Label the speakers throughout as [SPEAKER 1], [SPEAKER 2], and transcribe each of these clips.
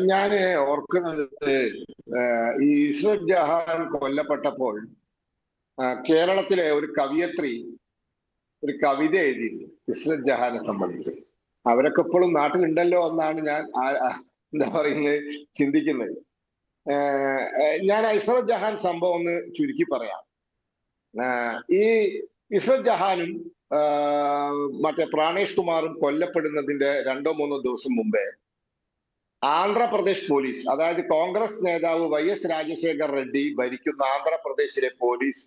[SPEAKER 1] ഞാന് ഓർക്കുന്നത് ഈ ഇസ്രത് ജഹാൻ കൊല്ലപ്പെട്ടപ്പോൾ കേരളത്തിലെ ഒരു കവിയത്രി ഒരു കവിത എഴുതിയിരുന്നു ഇസ്രത് ജഹാനെ സംബന്ധിച്ച്. അവരൊക്കെ ഇപ്പോഴും നാട്ടിലുണ്ടല്ലോ എന്നാണ് ഞാൻ എന്താ പറയുന്നത് ചിന്തിക്കുന്നത്. ഞാൻ ഇസ്രത് ജഹാൻ സംഭവം ഒന്ന് ചുരുക്കി പറയാം. ഈ ഇസ്രത് ജഹാനും മറ്റേ പ്രാണേഷ് കുമാറും കൊല്ലപ്പെടുന്നതിന്റെ 2-3 ദിവസം മുമ്പേ ആന്ധ്രാപ്രദേശ് പോലീസ്, അതായത് കോൺഗ്രസ് നേതാവ് YS രാജശേഖർ റെഡ്ഡി ഭരിക്കുന്ന ആന്ധ്രാപ്രദേശിലെ പോലീസ്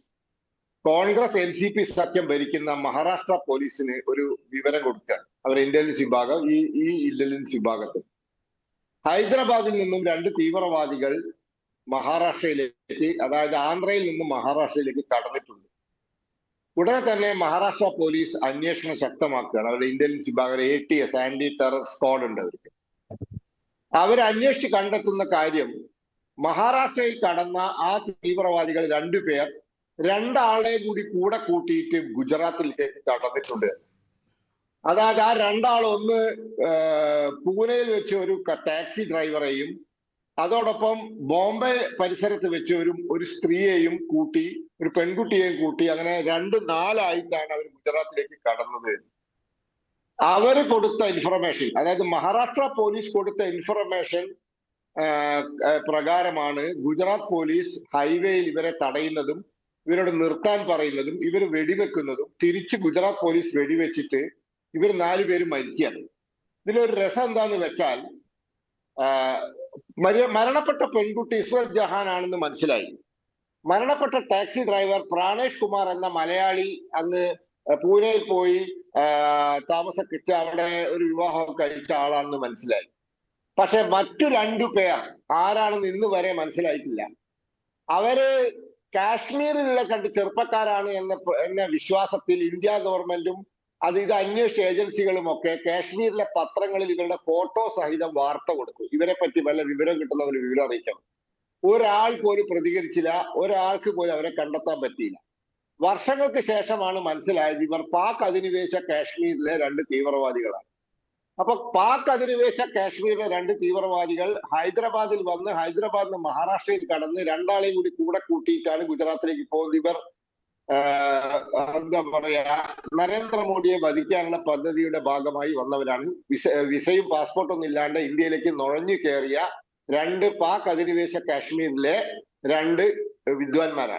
[SPEAKER 1] കോൺഗ്രസ് NCP സഖ്യം ഭരിക്കുന്ന മഹാരാഷ്ട്ര പോലീസിന് ഒരു വിവരം കൊടുക്കുകയാണ്. അവർ ഇന്റലിജൻസ് വിഭാഗം, ഈ ഇന്റലിജൻസ് വിഭാഗത്തിൽ ഹൈദരാബാദിൽ നിന്നും 2 തീവ്രവാദികൾ മഹാരാഷ്ട്രയിലേക്ക്, അതായത് ആന്ധ്രയിൽ നിന്നും മഹാരാഷ്ട്രയിലേക്ക് കടന്നിട്ടുണ്ട്. ഉടനെ തന്നെ മഹാരാഷ്ട്ര പോലീസ് അന്വേഷണം ശക്തമാക്കുകയാണ്. അവരുടെ ഇന്റലിജൻസ് വിഭാഗം ATS, ആന്റി ടെറർ സ്ക്വാഡ് ഉണ്ട് അവർക്ക്. അവരന്വേഷിച്ച് കണ്ടെത്തുന്ന കാര്യം, മഹാരാഷ്ട്രയിൽ കടന്ന ആ തീവ്രവാദികൾ 2 പേർ 2 ആളെ കൂടെ കൂട്ടിയിട്ട് ഗുജറാത്തിലേക്ക് കടന്നിട്ടുണ്ട്. അതായത് ആ 2 ആൾ, ഒന്ന് പൂനെയിൽ വെച്ച് ഒരു ടാക്സി ഡ്രൈവറെയും അതോടൊപ്പം ബോംബെ പരിസരത്ത് വെച്ച് ഒരു സ്ത്രീയെയും കൂട്ടി, ഒരു പെൺകുട്ടിയെയും കൂട്ടി, അങ്ങനെ 4 ആയിട്ടാണ് അവർ ഗുജറാത്തിലേക്ക് കടന്നത്. അവര് കൊടുത്ത ഇൻഫർമേഷൻ, അതായത് മഹാരാഷ്ട്ര പോലീസ് കൊടുത്ത ഇൻഫർമേഷൻ പ്രകാരമാണ് ഗുജറാത്ത് പോലീസ് ഹൈവേയിൽ ഇവരെ തടയുന്നതും ഇവരോട് നിർത്താൻ പറയുന്നതും ഇവർ വെടിവെക്കുന്നതും. തിരിച്ച് ഗുജറാത്ത് പോലീസ് വെടിവെച്ചിട്ട് ഇവർ 4 പേരും മരിക്കുകയാണ്. ഇതിലൊരു രസം എന്താന്ന് വെച്ചാൽ, മരണപ്പെട്ട പെൺകുട്ടി ഇസ്രത് ജഹാൻ ആണെന്ന് മനസ്സിലായി. മരണപ്പെട്ട ടാക്സി ഡ്രൈവർ പ്രാണേഷ് കുമാർ എന്ന മലയാളി അന്ന് പൂനെയിൽ പോയി താമസക്കിട്ട് അവിടെ ഒരു വിവാഹം കഴിച്ച ആളാണെന്ന് മനസ്സിലായി. പക്ഷെ മറ്റു 2 പേർ ആരാണെന്ന് ഇന്ന് വരെ മനസ്സിലായിട്ടില്ല. അവര് കാശ്മീരിലുള്ള 2 ചെറുപ്പക്കാരാണ് എന്ന വിശ്വാസത്തിൽ ഇന്ത്യ ഗവൺമെന്റും ഇത് അന്വേഷണ ഏജൻസികളും ഒക്കെ കാശ്മീരിലെ പത്രങ്ങളിൽ ഇവരുടെ ഫോട്ടോ സഹിതം വാർത്ത കൊടുത്തു. ഇവരെ പറ്റി വല്ല വിവരം കിട്ടുന്നവർ വിവരം അറിയിക്കണം. ഒരാൾ പോലും പ്രതികരിച്ചില്ല, ഒരാൾക്ക് പോലും അവരെ കണ്ടെത്താൻ പറ്റിയില്ല. വർഷങ്ങൾക്ക് ശേഷമാണ് മനസ്സിലായത് ഇവർ പാക് അധിനിവേശ കാശ്മീരിലെ 2 തീവ്രവാദികളാണ്. അപ്പൊ പാക് അധിനിവേശ കാശ്മീരിലെ 2 തീവ്രവാദികൾ ഹൈദരാബാദിൽ വന്ന് ഹൈദരാബാദിൽ നിന്ന് മഹാരാഷ്ട്രയിൽ കടന്ന് 2 ആളെയും കൂടെ കൂട്ടിയിട്ടാണ് ഗുജറാത്തിലേക്ക് പോകുന്നത്. ഇവർ എന്താ പറയാ, നരേന്ദ്രമോദിയെ വധിക്കാനുള്ള പദ്ധതിയുടെ ഭാഗമായി വന്നവരാണ്. വിസയും പാസ്പോർട്ടൊന്നും ഇല്ലാണ്ട് ഇന്ത്യയിലേക്ക് നുഴഞ്ഞു കയറിയ 2 പാക് അധിനിവേശ കാശ്മീരിലെ 2 വിദ്വാൻമാരാണ്.